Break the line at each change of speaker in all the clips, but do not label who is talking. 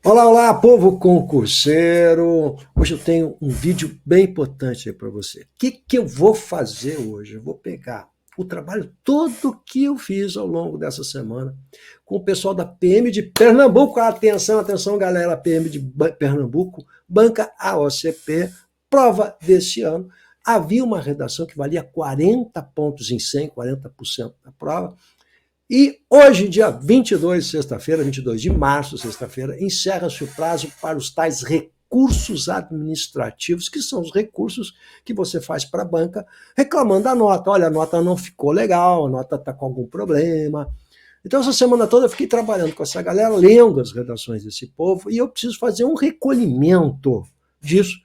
Olá, olá, povo concurseiro! Hoje eu tenho um vídeo bem importante aí para você. O que eu vou fazer hoje? Eu vou pegar o trabalho todo que eu fiz ao longo dessa semana com o pessoal da PM de Pernambuco. Atenção, atenção, galera, PM de Pernambuco, banca AOCP, prova desse ano. Havia uma redação que valia 40 pontos em 100, 40% da prova. E hoje, dia 22, sexta-feira, 22 de março, sexta-feira, encerra-se o prazo para os tais recursos administrativos, que são os recursos que você faz para a banca reclamando da nota. Olha, a nota não ficou legal, a nota está com algum problema. Então, essa semana toda eu fiquei trabalhando com essa galera, lendo as redações desse povo, e eu preciso fazer um recolhimento disso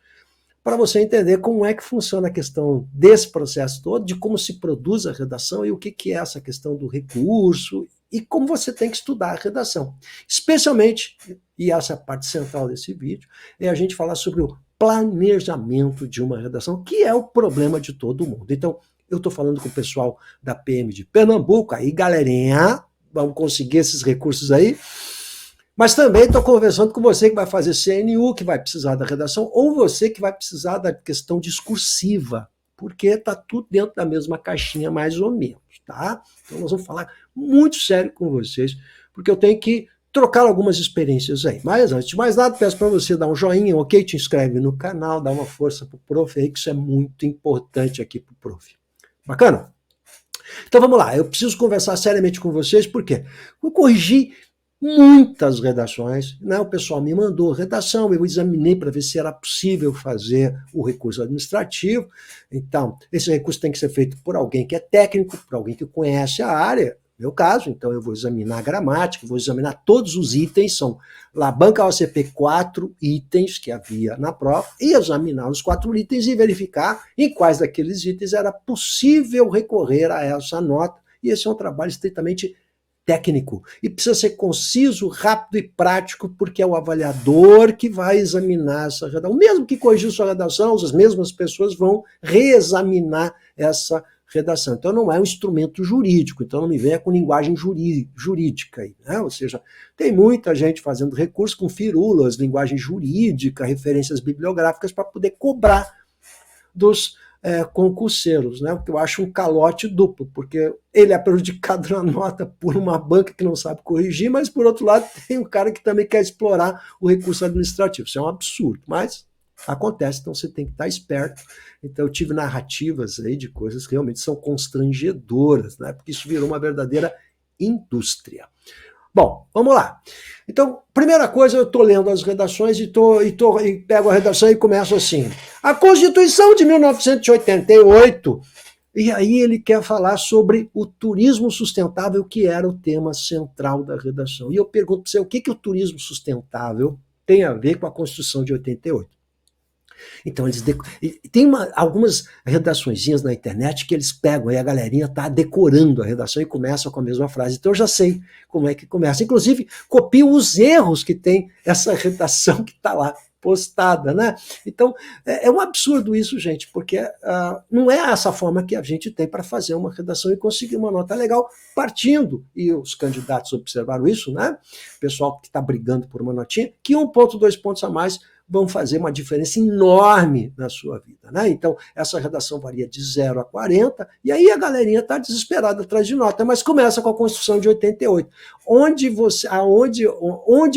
para você entender como é que funciona a questão desse processo todo, de como se produz a redação e o que é essa questão do recurso e como você tem que estudar a redação. Especialmente, e essa é a parte central desse vídeo, é a gente falar sobre o planejamento de uma redação, que é o problema de todo mundo. Então, eu estou falando com o pessoal da PM de Pernambuco, aí galerinha, vamos conseguir esses recursos aí, mas também estou conversando com você que vai fazer CNU, que vai precisar da redação, ou você que vai precisar da questão discursiva, porque está tudo dentro da mesma caixinha, mais ou menos, tá? Então nós vamos falar muito sério com vocês, porque eu tenho que trocar algumas experiências aí. Mas antes de mais nada, peço para você dar um joinha, ok? Te inscreve no canal, dá uma força pro prof aí, que isso é muito importante aqui pro prof. Bacana? Então vamos lá, eu preciso conversar seriamente com vocês, por quê? Vou corrigir muitas redações, né? O pessoal me mandou redação, eu examinei para ver se era possível fazer o recurso administrativo. Então, esse recurso tem que ser feito por alguém que é técnico, por alguém que conhece a área, meu caso, então eu vou examinar a gramática, vou examinar todos os itens, são lá, banca OCP, 4 itens que havia na prova, e examinar os 4 itens e verificar em quais daqueles itens era possível recorrer a essa nota, e esse é um trabalho estritamente técnico. E precisa ser conciso, rápido e prático, porque é o avaliador que vai examinar essa redação. Mesmo que corrigiu sua redação, as mesmas pessoas vão reexaminar essa redação. Então não é um instrumento jurídico, então não me venha com linguagem jurídica aí, né? Ou seja, tem muita gente fazendo recurso com firulas, linguagem jurídica, referências bibliográficas para poder cobrar dos concurseiros, né? O que eu acho um calote duplo, porque ele é prejudicado na nota por uma banca que não sabe corrigir, mas por outro lado tem um cara que também quer explorar o recurso administrativo. Isso é um absurdo, mas acontece, então você tem que estar esperto. Então eu tive narrativas aí de coisas que realmente são constrangedoras, né? Porque isso virou uma verdadeira indústria. Bom, vamos lá. Então, primeira coisa, eu estou lendo as redações e pego a redação e começo assim. A Constituição de 1988, e aí ele quer falar sobre o turismo sustentável, que era o tema central da redação. E eu pergunto para você, o que o turismo sustentável tem a ver com a Constituição de 88? Então, tem algumas redaçõezinhas na internet que eles pegam, aí a galerinha tá decorando a redação e começa com a mesma frase. Então, eu já sei como é que começa. Inclusive, copio os erros que tem essa redação que está lá postada, né? Então, é um absurdo isso, gente, porque não é essa forma que a gente tem para fazer uma redação e conseguir uma nota legal partindo, e os candidatos observaram isso, né? O pessoal que está brigando por uma notinha, que 1 ponto, 2 pontos a mais vão fazer uma diferença enorme na sua vida, né? Então, essa redação varia de 0 a 40, e aí a galerinha está desesperada atrás de nota, mas começa com a Constituição de 88. Onde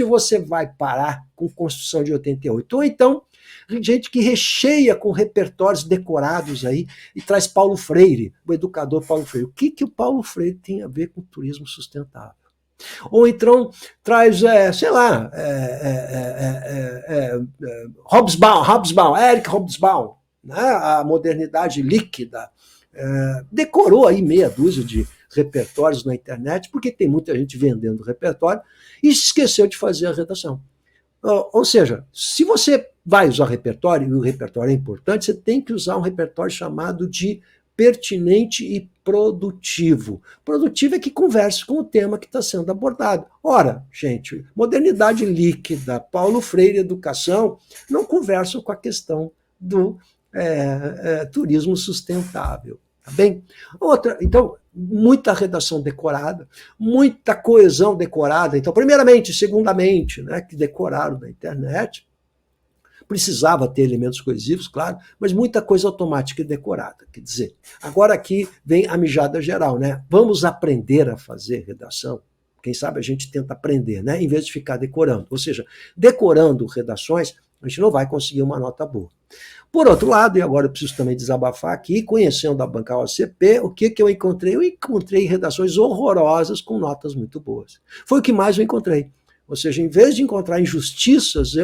você vai parar com a Constituição de 88? Ou então, gente que recheia com repertórios decorados aí e traz Paulo Freire, o educador Paulo Freire. O que o Paulo Freire tem a ver com turismo sustentável? Ou então traz, sei lá, Hobsbawm, Eric Hobsbawm, né? A modernidade líquida, decorou aí meia dúzia de repertórios na internet, porque tem muita gente vendendo repertório, e se esqueceu de fazer a redação. Ou seja, se você vai usar repertório, e o repertório é importante, você tem que usar um repertório chamado de pertinente e produtivo. Produtivo é que converse com o tema que está sendo abordado. Ora, gente, modernidade líquida, Paulo Freire, educação, não conversam com a questão do turismo sustentável. Tá bem? Outra, então, muita redação decorada, muita coesão decorada. Então, primeiramente, segundamente, né, que decoraram na internet, precisava ter elementos coesivos, claro, mas muita coisa automática e decorada. Quer dizer, agora aqui vem a mijada geral, né? Vamos aprender a fazer redação. Quem sabe a gente tenta aprender, né? Em vez de ficar decorando. Ou seja, decorando redações, a gente não vai conseguir uma nota boa. Por outro lado, e agora eu preciso também desabafar aqui, conhecendo a banca OCP, o que eu encontrei? Eu encontrei redações horrorosas com notas muito boas. Foi o que mais eu encontrei. Ou seja, em vez de encontrar injustiças,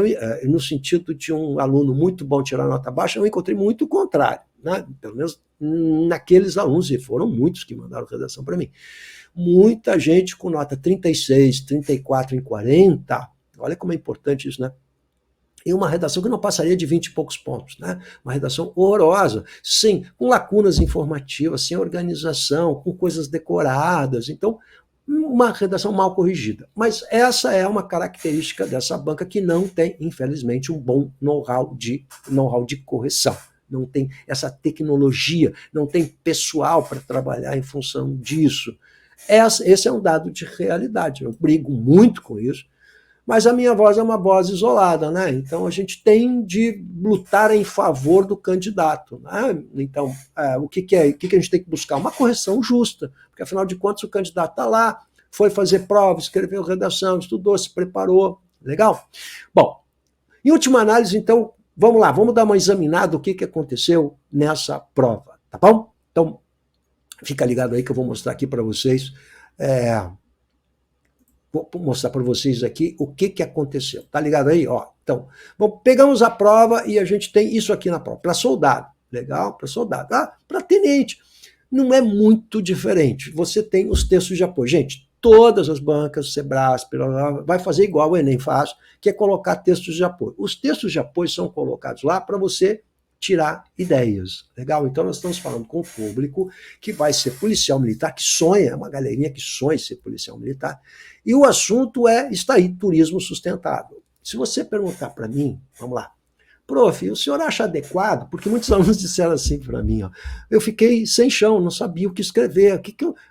no sentido de um aluno muito bom tirar nota baixa, eu encontrei muito o contrário, né? Pelo menos naqueles alunos, e foram muitos que mandaram redação para mim. Muita gente com nota 36, 34 em 40, olha como é importante isso, né? Em uma redação que não passaria de 20 e poucos pontos, né? Uma redação horrorosa, sim, com lacunas informativas, sem organização, com coisas decoradas. Então, uma redação mal corrigida. Mas essa é uma característica dessa banca que não tem, infelizmente, um bom know-how de correção. Não tem essa tecnologia, não tem pessoal para trabalhar em função disso. Esse é um dado de realidade. Eu brigo muito com isso, mas a minha voz é uma voz isolada, né? Então a gente tem de lutar em favor do candidato, né? Então, o que a gente tem que buscar? Uma correção justa, porque afinal de contas o candidato está lá, foi fazer prova, escreveu redação, estudou, se preparou, legal? Bom, em última análise, então, vamos lá, vamos dar uma examinada o que aconteceu nessa prova, tá bom? Então, fica ligado aí que eu vou mostrar aqui para vocês. Vou mostrar para vocês aqui o que aconteceu. Tá ligado aí? Ó, então, bom, pegamos a prova e a gente tem isso aqui na prova. Para soldado, legal? Para soldado. Para tenente, não é muito diferente. Você tem os textos de apoio. Gente, todas as bancas, Sebrasp, vai fazer igual o Enem faz, que é colocar textos de apoio. Os textos de apoio são colocados lá para você tirar ideias, legal? Então nós estamos falando com o público que vai ser policial militar, que sonha, é uma galerinha que sonha ser policial militar, e o assunto está aí, turismo sustentável. Se você perguntar para mim, vamos lá, prof, o senhor acha adequado? Porque muitos alunos disseram assim para mim, ó, eu fiquei sem chão, não sabia o que escrever,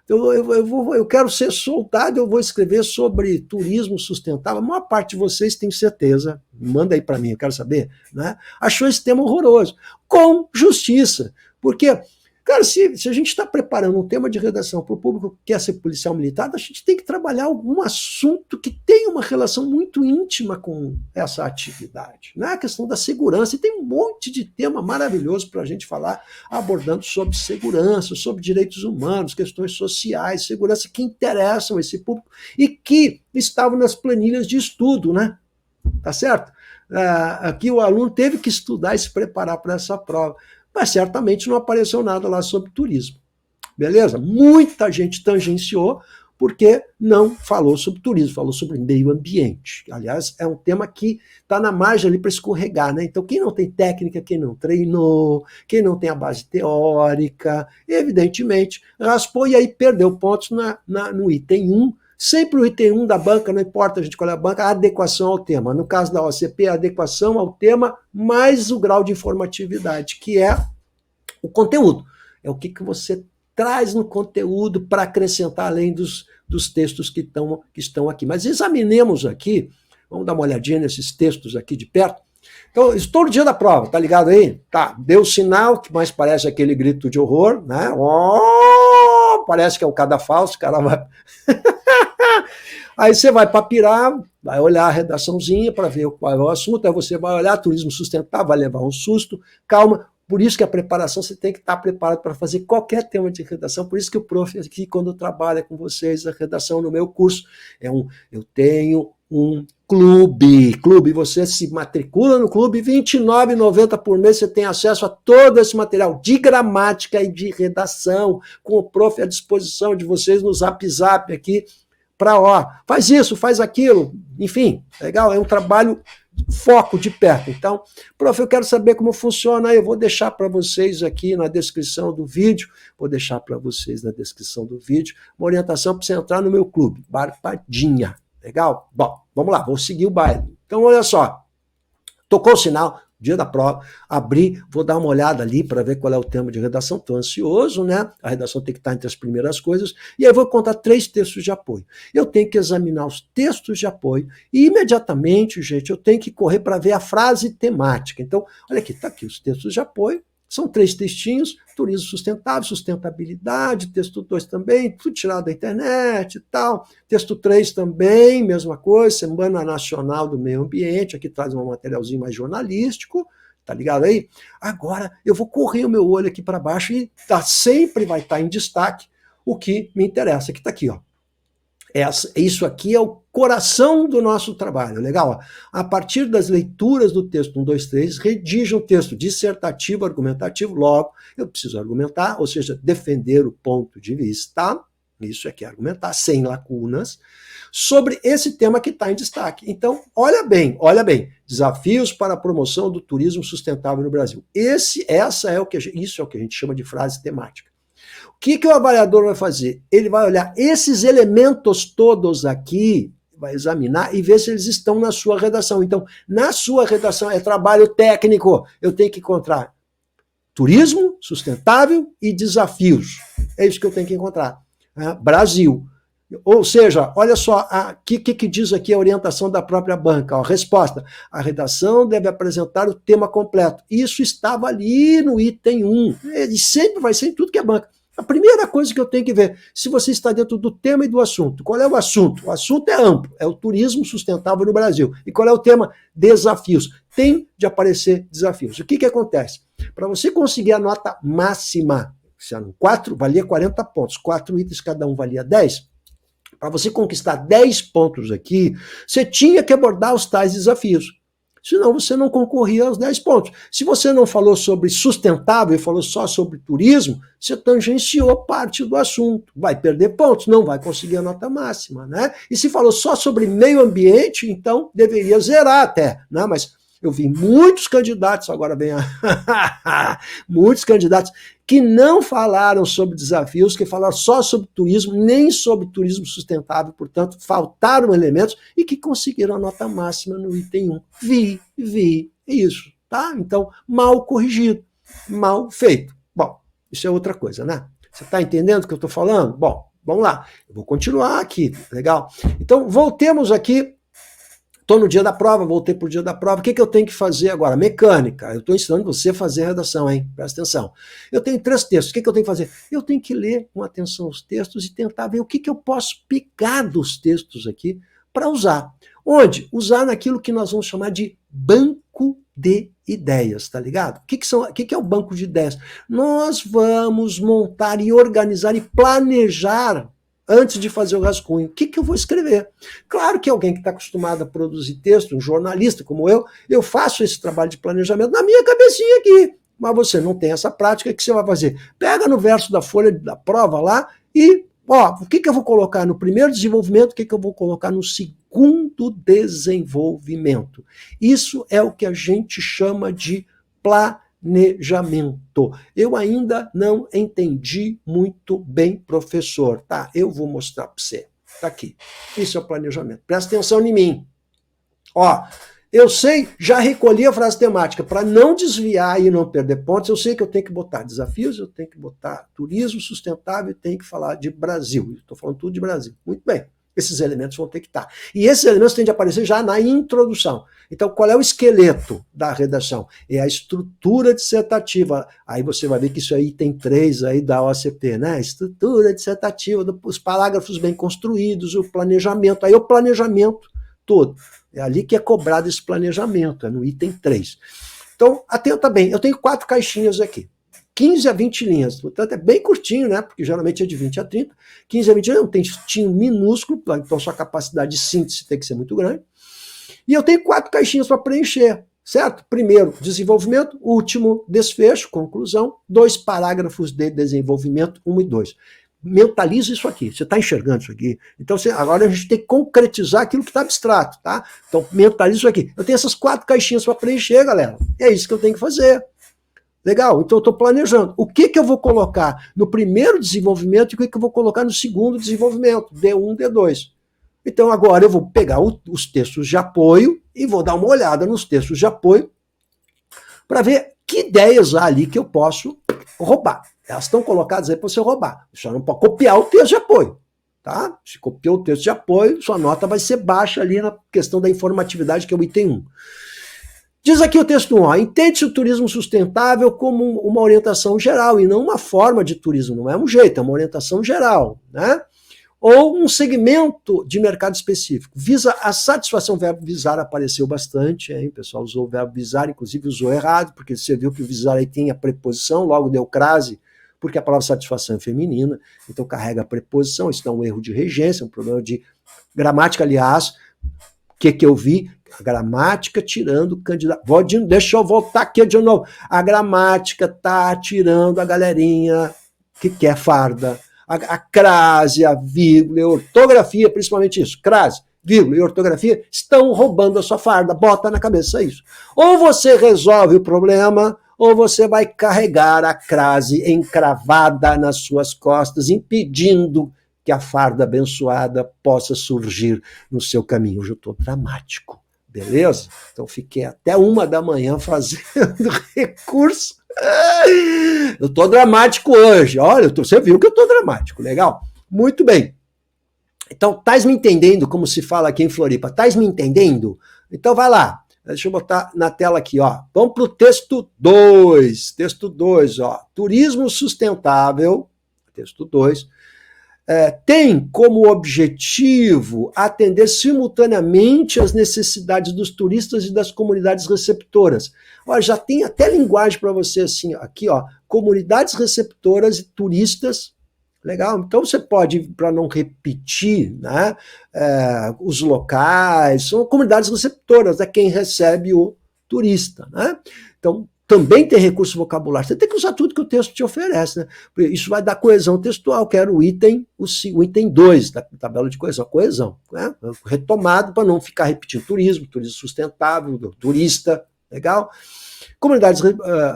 eu quero ser soldado, eu vou escrever sobre turismo sustentável. A maior parte de vocês, tenho certeza, manda aí para mim, eu quero saber, né? Achou esse tema horroroso, com justiça, porque, cara, se a gente está preparando um tema de redação para o público que quer ser policial militar, a gente tem que trabalhar algum assunto que tenha uma relação muito íntima com essa atividade. Né? A questão da segurança, e tem um monte de tema maravilhoso para a gente falar, abordando sobre segurança, sobre direitos humanos, questões sociais, segurança que interessam esse público e que estavam nas planilhas de estudo, né? Tá certo? Aqui o aluno teve que estudar e se preparar para essa prova. Mas certamente não apareceu nada lá sobre turismo. Beleza? Muita gente tangenciou porque não falou sobre turismo, falou sobre meio ambiente. Aliás, é um tema que está na margem ali para escorregar, né? Então, quem não tem técnica, quem não treinou, quem não tem a base teórica, evidentemente, raspou e aí perdeu pontos no item 1. Sempre o item 1 da banca, não importa a gente qual é a banca, a adequação ao tema. No caso da OCP, a adequação ao tema mais o grau de informatividade, que é o conteúdo. É o que você traz no conteúdo para acrescentar além dos textos que estão aqui. Mas examinemos aqui, vamos dar uma olhadinha nesses textos aqui de perto. Então, estou no dia da prova, tá ligado aí? Tá, deu sinal, que mais parece aquele grito de horror, né? Oh, parece que é o cadafalso, o cara vai... Aí você vai papirar, vai olhar a redaçãozinha para ver qual é o assunto, aí você vai olhar turismo sustentável, vai levar um susto, calma, por isso que a preparação, você tem que estar preparado para fazer qualquer tema de redação, por isso que o prof aqui, quando trabalha com vocês, a redação no meu curso, eu tenho um clube, você se matricula no clube, R$ 29,90 por mês, você tem acesso a todo esse material de gramática e de redação, com o prof à disposição de vocês no Zap aqui, para, faz isso, faz aquilo, enfim, legal, é um trabalho foco de perto. Então, prof, eu quero saber como funciona, eu vou deixar para vocês aqui na descrição do vídeo, uma orientação para você entrar no meu clube, Barbadinha, legal? Bom, vamos lá, vou seguir o baile. Então, olha só, tocou o sinal, dia da prova, abrir, vou dar uma olhada ali para ver qual é o tema de redação, estou ansioso, né? A redação tem que estar entre as primeiras coisas, e aí vou contar 3 textos de apoio. Eu tenho que examinar os textos de apoio e imediatamente, gente, eu tenho que correr para ver a frase temática. Então, olha aqui, está aqui os textos de apoio, são 3 textinhos, turismo sustentável, sustentabilidade, texto 2 também, tudo tirado da internet e tal. Texto 3 também, mesma coisa, Semana Nacional do Meio Ambiente, aqui traz um materialzinho mais jornalístico, tá ligado aí? Agora eu vou correr o meu olho aqui para baixo e sempre vai estar em destaque o que me interessa, que está aqui, ó. Isso aqui é o coração do nosso trabalho, legal? Ó. A partir das leituras do texto 1, 2, 3, redija um texto dissertativo, argumentativo, logo eu preciso argumentar, ou seja, defender o ponto de vista, isso aqui é argumentar, sem lacunas, sobre esse tema que está em destaque. Então, olha bem, desafios para a promoção do turismo sustentável no Brasil. Isso é o que a gente chama de frase temática. O que o avaliador vai fazer? Ele vai olhar esses elementos todos aqui, vai examinar e ver se eles estão na sua redação. Então, na sua redação é trabalho técnico. Eu tenho que encontrar turismo sustentável e desafios. É isso que eu tenho que encontrar. Brasil. Ou seja, olha só, o que diz aqui a orientação da própria banca? Resposta, a redação deve apresentar o tema completo. Isso estava ali no item 1. E sempre vai ser em tudo que é banca. A primeira coisa que eu tenho que ver, se você está dentro do tema e do assunto. Qual é o assunto? O assunto é amplo, é o turismo sustentável no Brasil. E qual é o tema? Desafios. Tem de aparecer desafios. O que acontece? Para você conseguir a nota máxima, se era 4, valia 40 pontos, 4 itens, cada um valia 10. Para você conquistar 10 pontos aqui, você tinha que abordar os tais desafios. Senão você não concorria aos 10 pontos. Se você não falou sobre sustentável e falou só sobre turismo, você tangenciou parte do assunto. Vai perder pontos, não vai conseguir a nota máxima, né? E se falou só sobre meio ambiente, então deveria zerar até, né? Mas eu vi muitos candidatos, agora vem muitos candidatos que não falaram sobre desafios, que falaram só sobre turismo, nem sobre turismo sustentável, portanto, faltaram elementos e que conseguiram a nota máxima no item 1. Vi isso, tá? Então, mal corrigido, mal feito. Bom, isso é outra coisa, né? Você está entendendo o que eu estou falando? Bom, vamos lá. Eu vou continuar aqui, legal? Então, voltemos aqui. Estou no dia da prova, voltei para o dia da prova. O que eu tenho que fazer agora? Mecânica. Eu estou ensinando você a fazer a redação, hein? Presta atenção. Eu tenho 3 textos. O que eu tenho que fazer? Eu tenho que ler com atenção os textos e tentar ver o que eu posso pegar dos textos aqui para usar. Onde? Usar naquilo que nós vamos chamar de banco de ideias, tá ligado? O que é o banco de ideias? Nós vamos montar e organizar e planejar antes de fazer o rascunho. O que eu vou escrever? Claro que alguém que está acostumado a produzir texto, um jornalista como eu faço esse trabalho de planejamento na minha cabecinha aqui. Mas você não tem essa prática, o que você vai fazer? Pega no verso da folha da prova lá e, o que eu vou colocar no primeiro desenvolvimento, o que eu vou colocar no segundo desenvolvimento. Isso é o que a gente chama de planejamento. Eu ainda não entendi muito bem, professor. Tá, eu vou mostrar para você. Tá aqui. Isso é o planejamento. Presta atenção em mim. Eu sei, já recolhi a frase temática. Para não desviar e não perder pontos, eu sei que eu tenho que botar desafios, eu tenho que botar turismo sustentável, eu tenho que falar de Brasil. Estou falando tudo de Brasil. Muito bem. Esses elementos vão ter que estar. E esses elementos têm de aparecer já na introdução. Então, qual é o esqueleto da redação? É a estrutura dissertativa. Aí você vai ver que isso aí tem 3 aí da OCP, né? Estrutura dissertativa, os parágrafos bem construídos, o planejamento. Aí o planejamento todo. É ali que é cobrado esse planejamento, é no item 3. Então, atenta bem, eu tenho 4 caixinhas aqui. 15 a 20 linhas, portanto é bem curtinho, né? Porque geralmente é de 20 a 30. 15 a 20 linhas é um textinho minúsculo, então sua capacidade de síntese tem que ser muito grande. E eu tenho 4 caixinhas para preencher, certo? Primeiro, desenvolvimento, último, desfecho, conclusão, 2 parágrafos de desenvolvimento, 1 e 2. Mentaliza isso aqui, você está enxergando isso aqui. Então, agora a gente tem que concretizar aquilo que está abstrato, tá? Então, mentaliza isso aqui. Eu tenho essas 4 caixinhas para preencher, galera. É isso que eu tenho que fazer. Legal, então eu estou planejando. O que eu vou colocar no primeiro desenvolvimento e o que eu vou colocar no segundo desenvolvimento, D1, D2. Então agora eu vou pegar os textos de apoio e vou dar uma olhada nos textos de apoio para ver que ideias há ali que eu posso roubar. Elas estão colocadas aí para você roubar. Você não pode copiar o texto de apoio. Tá? Se copiou o texto de apoio, sua nota vai ser baixa ali na questão da informatividade, que é o item 1. Diz aqui o texto 1, entende-se o turismo sustentável como uma orientação geral e não uma forma de turismo, não é um jeito, é uma orientação geral, né? Ou um segmento de mercado específico. Visa a satisfação, o verbo visar apareceu bastante, hein? O pessoal usou o verbo visar, inclusive usou errado, porque você viu que o visar aí tem a preposição, logo deu crase, porque a palavra satisfação é feminina, então carrega a preposição, isso dá um erro de regência, um problema de gramática, aliás, o que eu vi? A gramática tirando o candidato. Deixa eu voltar aqui de novo. A gramática tá tirando a galerinha que quer farda. A crase, a vírgula, a ortografia, principalmente isso. Crase, vírgula e ortografia estão roubando a sua farda. Bota na cabeça isso. Ou você resolve o problema, ou você vai carregar a crase encravada nas suas costas, impedindo que a farda abençoada possa surgir no seu caminho. Hoje eu estou dramático, beleza? Então fiquei até 1h fazendo recurso. Eu estou dramático hoje. Olha, você viu que eu estou dramático, legal? Muito bem. Então, estás me entendendo como se fala aqui em Floripa? Estás me entendendo? Então vai lá. Deixa eu botar na tela aqui, ó. Vamos para o texto 2. Texto 2, ó. Turismo sustentável. Texto 2. Tem como objetivo atender simultaneamente às necessidades dos turistas e das comunidades receptoras. Olha, já tem até linguagem para você assim, aqui, ó, comunidades receptoras e turistas. Legal? Então você pode, para não repetir, né, os locais, são comunidades receptoras, é quem recebe o turista, né? Então, também tem recurso vocabulário. Você tem que usar tudo que o texto te oferece, né? Isso vai dar coesão textual, que era o item 2 da tabela de coesão. Coesão, né? Retomado para não ficar repetindo turismo sustentável, turista, legal? Comunidades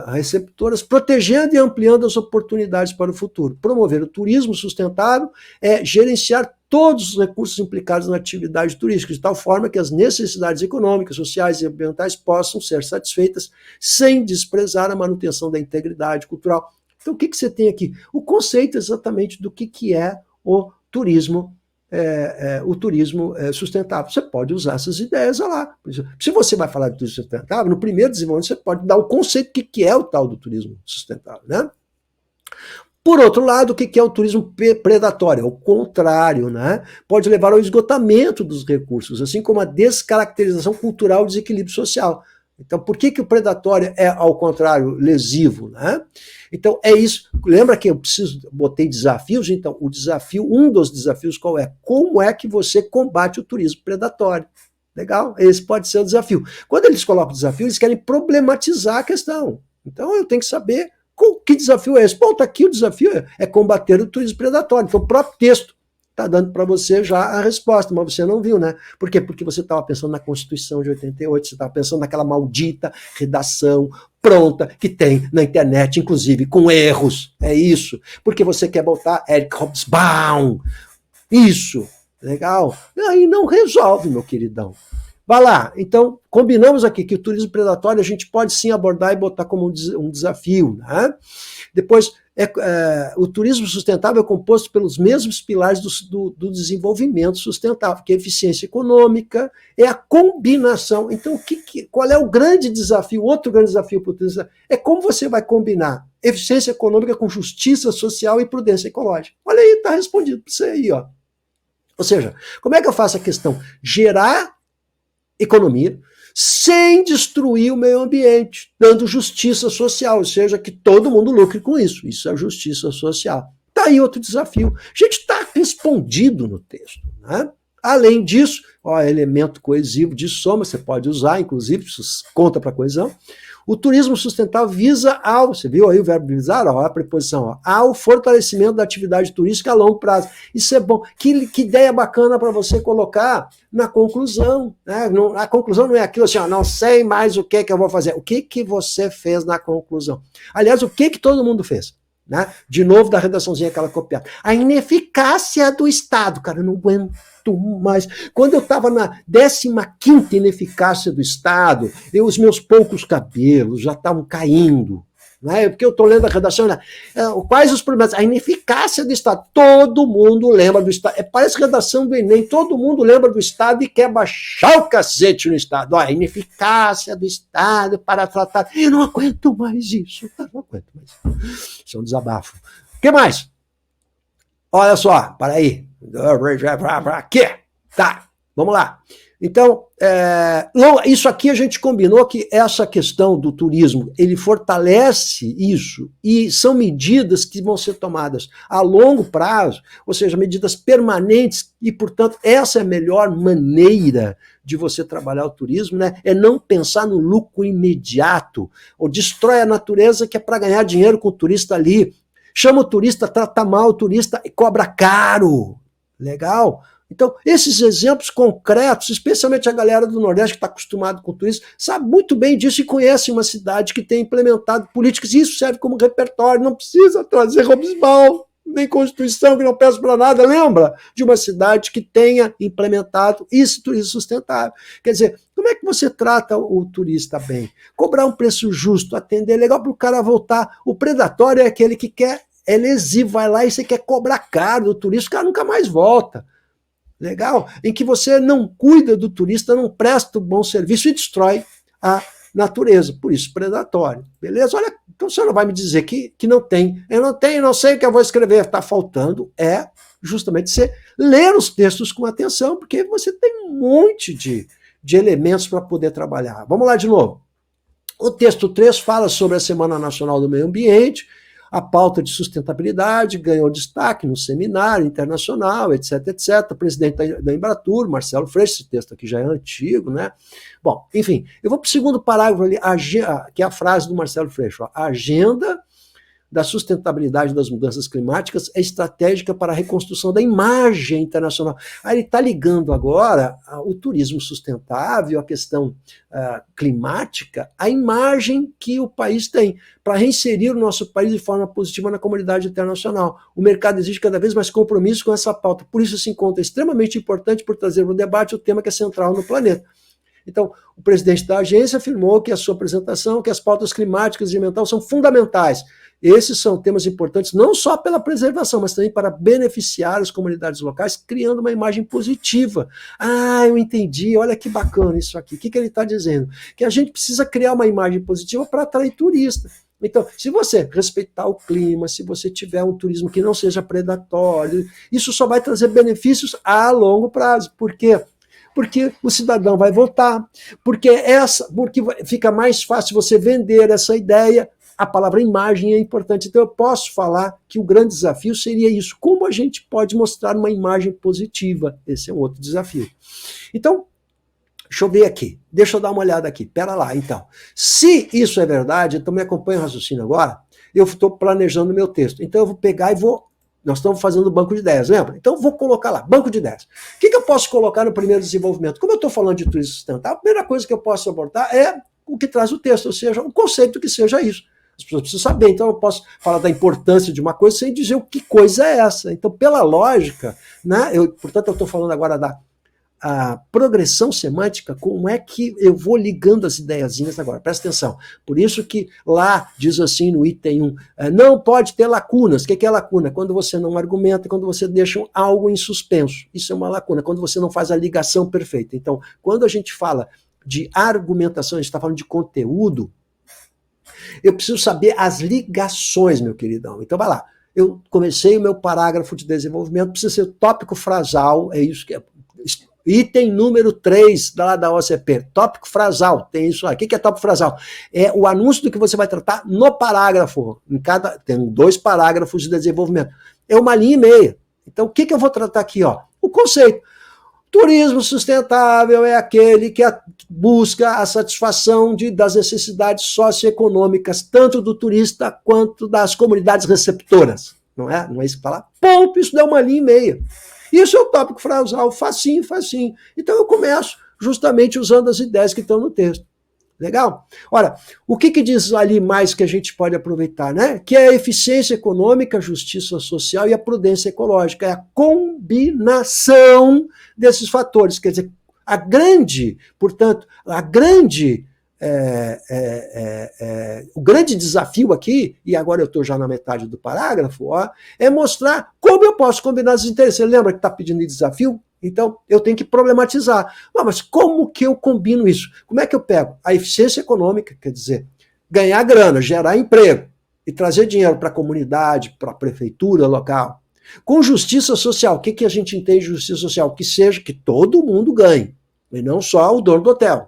receptoras, protegendo e ampliando as oportunidades para o futuro. Promover o turismo sustentável é gerenciar todos os recursos implicados na atividade turística, de tal forma que as necessidades econômicas, sociais e ambientais possam ser satisfeitas sem desprezar a manutenção da integridade cultural. Então, o que você tem aqui? O conceito exatamente do que é o turismo sustentável. Você pode usar essas ideias lá. Se você vai falar de turismo sustentável, no primeiro desenvolvimento você pode dar o conceito do que é o tal do turismo sustentável, né? Por outro lado, o que é o turismo predatório? É o contrário, né? Pode levar ao esgotamento dos recursos, assim como a descaracterização cultural e desequilíbrio social. Então, por que o predatório é, ao contrário, lesivo, né? Então, é isso. Lembra que eu botei desafios? Então, um dos desafios qual é? Como é que você combate o turismo predatório? Legal? Esse pode ser o desafio. Quando eles colocam o desafio, eles querem problematizar a questão. Então, eu tenho que saber que desafio é esse. Bom, tá aqui o desafio é combater o turismo predatório. Então, o próprio texto está dando para você já a resposta, mas você não viu, né? Por quê? Porque você estava pensando na Constituição de 88, você estava pensando naquela maldita redação pronta que tem na internet, inclusive com erros. É isso. Porque você quer botar Eric Hobsbawm. Isso. Legal? Aí não resolve, meu queridão. Vai lá. Então, combinamos aqui que o turismo predatório a gente pode sim abordar e botar como um desafio, né? Depois, o turismo sustentável é composto pelos mesmos pilares do desenvolvimento sustentável, que é a eficiência econômica, é a combinação. Então, qual é o grande desafio? Outro grande desafio para o turismo é como você vai combinar eficiência econômica com justiça social e prudência ecológica. Olha aí, está respondido para você aí, ó. Ou seja, como é que eu faço a questão? Gerar economia sem destruir o meio ambiente, dando justiça social, ou seja, que todo mundo lucre com isso. Isso é justiça social. Está aí outro desafio. Gente, está respondido no texto, né? Além disso, ó, elemento coesivo de soma, você pode usar, inclusive, isso conta para coesão. O turismo sustentável visa você viu aí o verbo visar, ó, a preposição, ó, ao fortalecimento da atividade turística a longo prazo. Isso é bom. Que ideia bacana para você colocar na conclusão, né? A conclusão não é aquilo assim, ó, não sei mais o que eu vou fazer. O que você fez na conclusão? Aliás, o que todo mundo fez? Né? De novo, da redaçãozinha aquela copiada. A ineficácia do Estado. Cara, eu não aguento mais. Quando eu estava na 15ª ineficácia do Estado, os meus poucos cabelos já estavam caindo. Né? Porque eu estou lendo a redação, né? Quais os problemas? A ineficácia do Estado. Todo mundo lembra do Estado. Parece redação do Enem. Todo mundo lembra do Estado e quer baixar o cacete no Estado. A ineficácia do Estado para tratar. Eu não aguento mais isso. Eu não aguento mais. Isso é um desabafo. O que mais? Olha só, para aí. Aqui. Tá, vamos lá. Então, isso aqui a gente combinou que essa questão do turismo, ele fortalece isso e são medidas que vão ser tomadas a longo prazo, ou seja, medidas permanentes e, portanto, essa é a melhor maneira de você trabalhar o turismo, né? É não pensar no lucro imediato, ou destrói a natureza que é para ganhar dinheiro com o turista ali. Chama o turista, trata mal o turista e cobra caro. Legal? Então, esses exemplos concretos, especialmente a galera do Nordeste que está acostumado com turismo, sabe muito bem disso e conhece uma cidade que tem implementado políticas, e isso serve como repertório, não precisa trazer Robesbal, nem Constituição, que não peço para nada, lembra? De uma cidade que tenha implementado esse turismo sustentável. Quer dizer, como é que você trata o turista bem? Cobrar um preço justo, atender legal para o cara voltar. O predatório é aquele que quer, é lesivo, vai lá e você quer cobrar caro do turista, o cara nunca mais volta. Legal? Em que você não cuida do turista, não presta um bom serviço e destrói a natureza. Por isso, predatório. Beleza? Olha, então você não vai me dizer que não tem. Eu não tenho, não sei o que eu vou escrever. Está faltando justamente você ler os textos com atenção, porque você tem um monte de elementos para poder trabalhar. Vamos lá de novo. O texto 3 fala sobre a Semana Nacional do Meio Ambiente. A pauta de sustentabilidade ganhou destaque no seminário internacional, etc, etc. O presidente da Embratur, Marcelo Freixo, esse texto aqui já é antigo, né? Bom, enfim, eu vou para o segundo parágrafo ali, que é a frase do Marcelo Freixo. A agenda da sustentabilidade das mudanças climáticas é estratégica para a reconstrução da imagem internacional. Aí ele está ligando agora o turismo sustentável, a questão climática, a imagem que o país tem, para reinserir o nosso país de forma positiva na comunidade internacional. O mercado exige cada vez mais compromisso com essa pauta, por isso se encontra extremamente importante por trazer no debate o tema que é central no planeta. Então, o presidente da agência afirmou que a sua apresentação, que as pautas climáticas e ambientais são fundamentais. Esses são temas importantes não só pela preservação, mas também para beneficiar as comunidades locais, criando uma imagem positiva. Ah, eu entendi, olha que bacana isso aqui. O que ele está dizendo? Que a gente precisa criar uma imagem positiva para atrair turista. Então, se você respeitar o clima, se você tiver um turismo que não seja predatório, isso só vai trazer benefícios a longo prazo. Por quê? Porque o cidadão vai votar, porque fica mais fácil você vender essa ideia. A palavra imagem é importante. Então eu posso falar que o grande desafio seria isso. Como a gente pode mostrar uma imagem positiva? Esse é um outro desafio. Então, deixa eu ver aqui. Deixa eu dar uma olhada aqui. Pera lá, então. Se isso é verdade, então me acompanha o raciocínio agora. Eu estou planejando o meu texto. Então eu vou pegar e vou... Nós estamos fazendo banco de ideias, lembra? Então eu vou colocar lá, banco de ideias. O que eu posso colocar no primeiro desenvolvimento? Como eu estou falando de turismo sustentável, a primeira coisa que eu posso abordar é o que traz o texto, ou seja, um conceito que seja isso. As pessoas precisam saber, então eu posso falar da importância de uma coisa sem dizer o que coisa é essa. Então, pela lógica, né, portanto, eu estou falando agora da progressão semântica, como é que eu vou ligando as ideiazinhas agora. Presta atenção. Por isso que lá diz assim no item 1, não pode ter lacunas. O que é lacuna? Quando você não argumenta, quando você deixa algo em suspenso. Isso é uma lacuna, quando você não faz a ligação perfeita. Então, quando a gente fala de argumentação, a gente está falando de conteúdo, eu preciso saber as ligações, meu queridão. Então vai lá. Eu comecei o meu parágrafo de desenvolvimento, precisa ser tópico frasal, é isso que é. Item número 3 da OCP, tópico frasal, tem isso aí. O que é tópico frasal? É o anúncio do que você vai tratar no parágrafo. Tem 2 parágrafos de desenvolvimento. É 1,5 linha. Então, o que eu vou tratar aqui? Ó? O conceito. Turismo sustentável é aquele que busca a satisfação das necessidades socioeconômicas, tanto do turista quanto das comunidades receptoras. Não é? Não é isso que fala? Ponto, isso dá 1,5 linha. Isso é o tópico frasal, facinho, facinho. Então eu começo justamente usando as ideias que estão no texto. Legal? Ora, o que diz ali mais que a gente pode aproveitar, né? Que é a eficiência econômica, a justiça social e a prudência ecológica. É a combinação desses fatores. Quer dizer, portanto, o grande desafio aqui, e agora eu estou já na metade do parágrafo, ó, é mostrar como eu posso combinar os interesses. Você lembra que está pedindo desafio? Então, eu tenho que problematizar. Mas como que eu combino isso? Como é que eu pego a eficiência econômica, quer dizer, ganhar grana, gerar emprego e trazer dinheiro para a comunidade, para a prefeitura local, com justiça social? O que a gente entende de justiça social? Que seja que todo mundo ganhe, e não só o dono do hotel.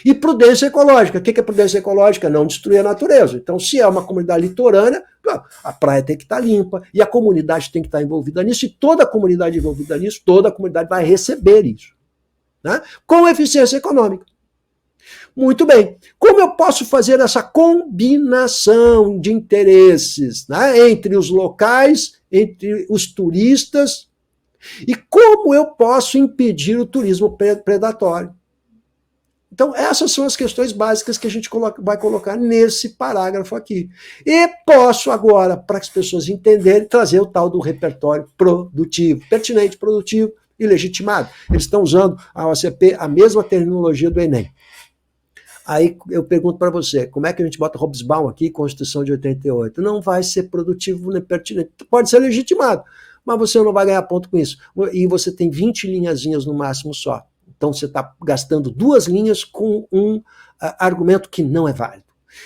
E prudência ecológica. O que é prudência ecológica? Não destruir a natureza. Então, se é uma comunidade litorânea, a praia tem que estar limpa, e a comunidade tem que estar envolvida nisso, e toda a comunidade envolvida nisso, toda a comunidade vai receber isso. Né? Com eficiência econômica. Muito bem. Como eu posso fazer essa combinação de interesses, né, entre os locais, entre os turistas, e como eu posso impedir o turismo predatório? Então, essas são as questões básicas que a gente vai colocar nesse parágrafo aqui. E posso agora, para as pessoas entenderem, trazer o tal do repertório produtivo, pertinente, produtivo e legitimado. Eles estão usando a OCP, a mesma terminologia do Enem. Aí eu pergunto para você, como é que a gente bota Hobsbawm aqui, Constituição de 88? Não vai ser produtivo nem pertinente. Pode ser legitimado, mas você não vai ganhar ponto com isso. E você tem 20 linhazinhas no máximo só. Então você está gastando 2 linhas com um argumento que não é válido.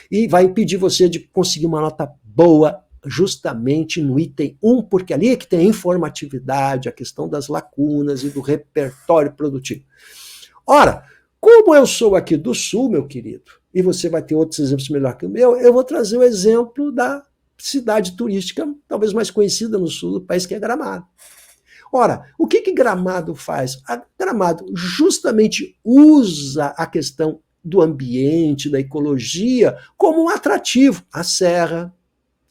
E vai impedir você de conseguir uma nota boa justamente no item 1, porque ali é que tem a informatividade, a questão das lacunas e do repertório produtivo. Ora, como eu sou aqui do Sul, meu querido, e você vai ter outros exemplos melhor que o meu, eu vou trazer o exemplo da cidade turística, talvez mais conhecida no Sul do país, que é Gramado. Ora, o que Gramado faz? Gramado justamente usa a questão do ambiente, da ecologia, como um atrativo. A serra,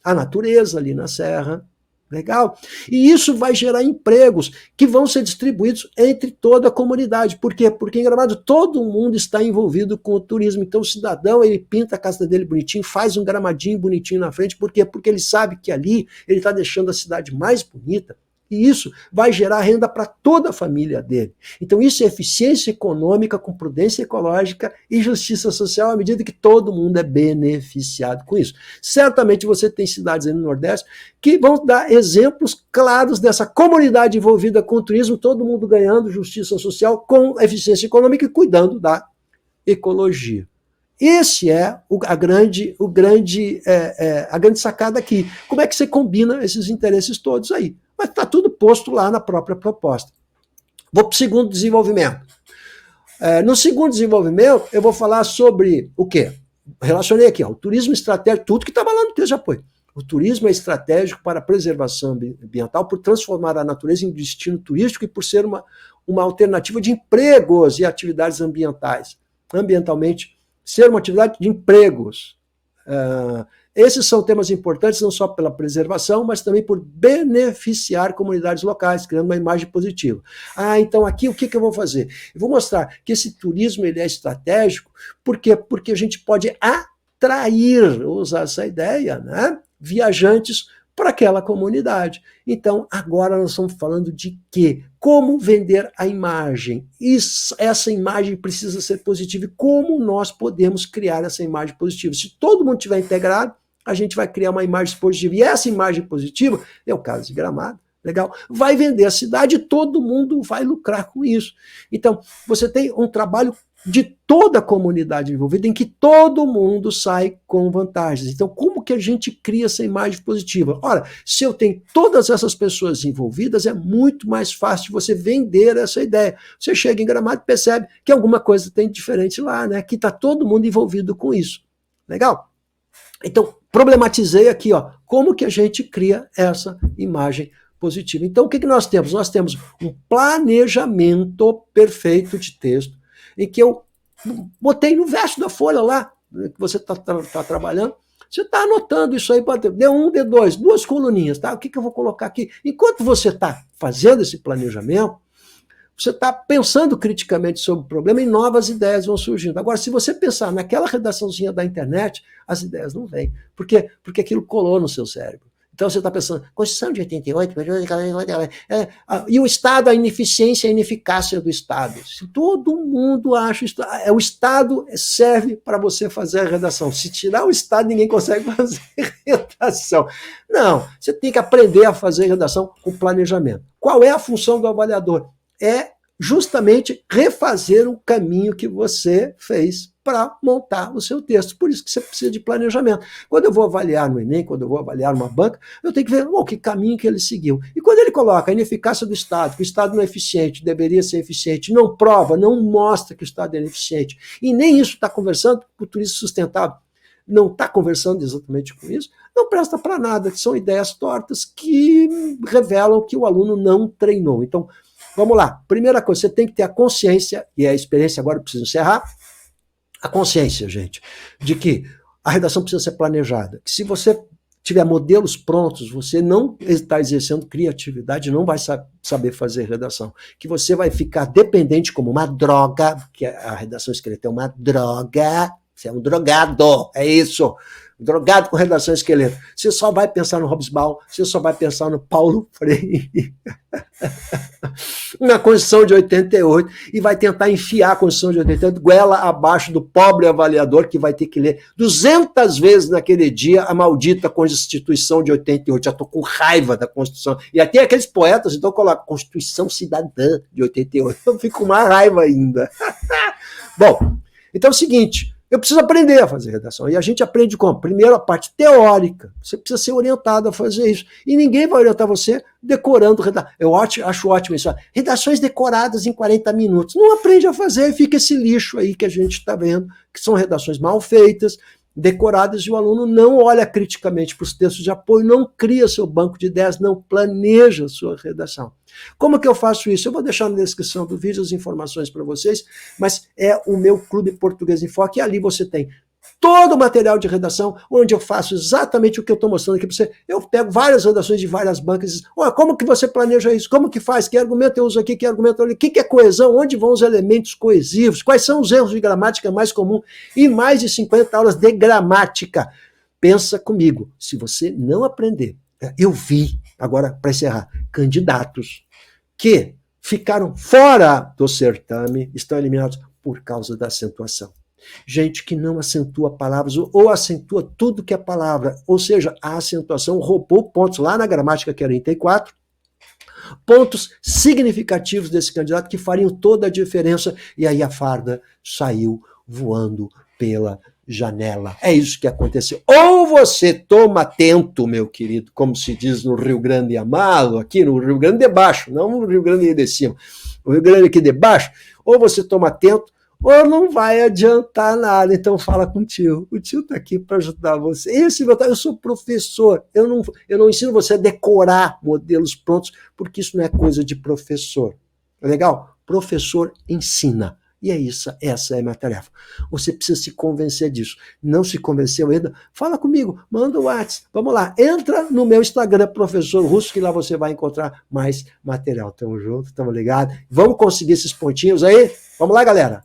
a natureza ali na serra. Legal? E isso vai gerar empregos que vão ser distribuídos entre toda a comunidade. Por quê? Porque em Gramado todo mundo está envolvido com o turismo. Então o cidadão, ele pinta a casa dele bonitinho, faz um gramadinho bonitinho na frente. Por quê? Porque ele sabe que ali ele está deixando a cidade mais bonita. E isso vai gerar renda para toda a família dele. Então isso é eficiência econômica com prudência ecológica e justiça social à medida que todo mundo é beneficiado com isso. Certamente você tem cidades aí no Nordeste que vão dar exemplos claros dessa comunidade envolvida com o turismo, todo mundo ganhando justiça social com eficiência econômica e cuidando da ecologia. Esse é a grande sacada aqui. Como é que você combina esses interesses todos aí? Mas está tudo posto lá na própria proposta. Vou para o segundo desenvolvimento. No segundo desenvolvimento, eu vou falar sobre o quê? Relacionei aqui, ó, o turismo estratégico, tudo que estava lá no texto de apoio. O turismo é estratégico para a preservação ambiental, por transformar a natureza em destino turístico e por ser uma alternativa de empregos e atividades ambientais. Ambientalmente, ser uma atividade de empregos. Esses são temas importantes não só pela preservação, mas também por beneficiar comunidades locais, criando uma imagem positiva. Então aqui o que eu vou fazer? Eu vou mostrar que esse turismo ele é estratégico, por quê? Porque a gente pode atrair, usar essa ideia, né, viajantes para aquela comunidade. Então, agora nós estamos falando de quê? Como vender a imagem. Essa imagem precisa ser positiva. E como nós podemos criar essa imagem positiva? Se todo mundo estiver integrado, a gente vai criar uma imagem positiva. E essa imagem positiva, é o caso de Gramado, legal, vai vender a cidade e todo mundo vai lucrar com isso. Então, você tem um trabalho de toda a comunidade envolvida, em que todo mundo sai com vantagens. Então, como que a gente cria essa imagem positiva? Ora, se eu tenho todas essas pessoas envolvidas, é muito mais fácil de você vender essa ideia. Você chega em Gramado e percebe que alguma coisa tem diferente lá, né? Que está todo mundo envolvido com isso. Legal? Então, problematizei aqui, ó, como que a gente cria essa imagem positiva. Então, o que nós temos? Nós temos um planejamento perfeito de texto, em que eu botei no verso da folha lá, que você está trabalhando, você está anotando isso aí, D1, D2, 2 coluninhas, tá? O que eu vou colocar aqui? Enquanto você está fazendo esse planejamento, você está pensando criticamente sobre o problema e novas ideias vão surgindo. Agora, se você pensar naquela redaçãozinha da internet, as ideias não vêm. Por quê? Porque aquilo colou no seu cérebro. Então você está pensando, Constituição de 88, e o Estado, a ineficiência e a ineficácia do Estado. Se todo mundo acha isso, o Estado serve para você fazer a redação. Se tirar o Estado, ninguém consegue fazer redação. Não, você tem que aprender a fazer redação com planejamento. Qual é a função do avaliador? É justamente refazer o caminho que você fez para montar o seu texto. Por isso que você precisa de planejamento. Quando eu vou avaliar no Enem, quando eu vou avaliar uma banca, eu tenho que ver que caminho que ele seguiu. E quando ele coloca a ineficácia do Estado, que o Estado não é eficiente, deveria ser eficiente, não prova, não mostra que o Estado é ineficiente, e nem isso está conversando com o turismo sustentável, não está conversando exatamente com isso, não presta para nada, que são ideias tortas que revelam que o aluno não treinou. Então, vamos lá. Primeira coisa, você tem que ter a consciência, e a experiência agora eu preciso encerrar, a consciência, gente, de que a redação precisa ser planejada, que se você tiver modelos prontos, você não está exercendo criatividade, não vai saber fazer redação, que você vai ficar dependente como uma droga, porque a redação escrita é uma droga, você é um drogado, é isso, drogado com redação esqueleto. Você só vai pensar no Hobsbawm, você só vai pensar no Paulo Freire, na Constituição de 88, e vai tentar enfiar a Constituição de 88 goela abaixo do pobre avaliador que vai ter que ler 200 vezes naquele dia a maldita Constituição de 88. Já estou com raiva da Constituição. E até aqueles poetas, então, colocam Constituição Cidadã de 88. Eu fico com mais raiva ainda. Bom, então é o seguinte, eu preciso aprender a fazer redação. E a gente aprende como? Primeiro, a parte teórica. Você precisa ser orientado a fazer isso. E ninguém vai orientar você decorando redação. Eu acho ótimo isso. Redações decoradas em 40 minutos. Não aprende a fazer e fica esse lixo aí que a gente está vendo, que são redações mal feitas, decoradas, e o aluno não olha criticamente para os textos de apoio, não cria seu banco de ideias, não planeja a sua redação. Como que eu faço isso? Eu vou deixar na descrição do vídeo as informações para vocês, mas é o meu Clube Português em Foco, e ali você tem todo o material de redação, onde eu faço exatamente o que eu estou mostrando aqui para você. Eu pego várias redações de várias bancas e digo, como que você planeja isso? Como que faz? Que argumento eu uso aqui? Que argumento eu uso? O que é coesão? Onde vão os elementos coesivos? Quais são os erros de gramática mais comuns? E mais de 50 aulas de gramática. Pensa comigo, se você não aprender, eu vi, agora para encerrar, candidatos que ficaram fora do certame, estão eliminados por causa da acentuação. Gente que não acentua palavras ou acentua tudo que é palavra, ou seja, a acentuação roubou pontos lá na gramática 44, pontos significativos desse candidato que fariam toda a diferença, e aí a farda saiu voando pela janela. É isso que aconteceu. Ou você toma atento, meu querido, como se diz no Rio Grande Amado, aqui no Rio Grande de Baixo, não no Rio Grande de Cima, o Rio Grande aqui de baixo, ou você toma atento, ou não vai adiantar nada. Então fala com o tio está aqui para ajudar você. Eu sou professor, eu não ensino você a decorar modelos prontos, porque isso não é coisa de professor. Legal? Professor ensina. E é isso, essa é a minha tarefa. Você precisa se convencer disso. Não se convenceu ainda? Fala comigo, manda o WhatsApp. Vamos lá, entra no meu Instagram, Professor Russo, que lá você vai encontrar mais material. Tamo junto, tamo ligado. Vamos conseguir esses pontinhos aí? Vamos lá, galera.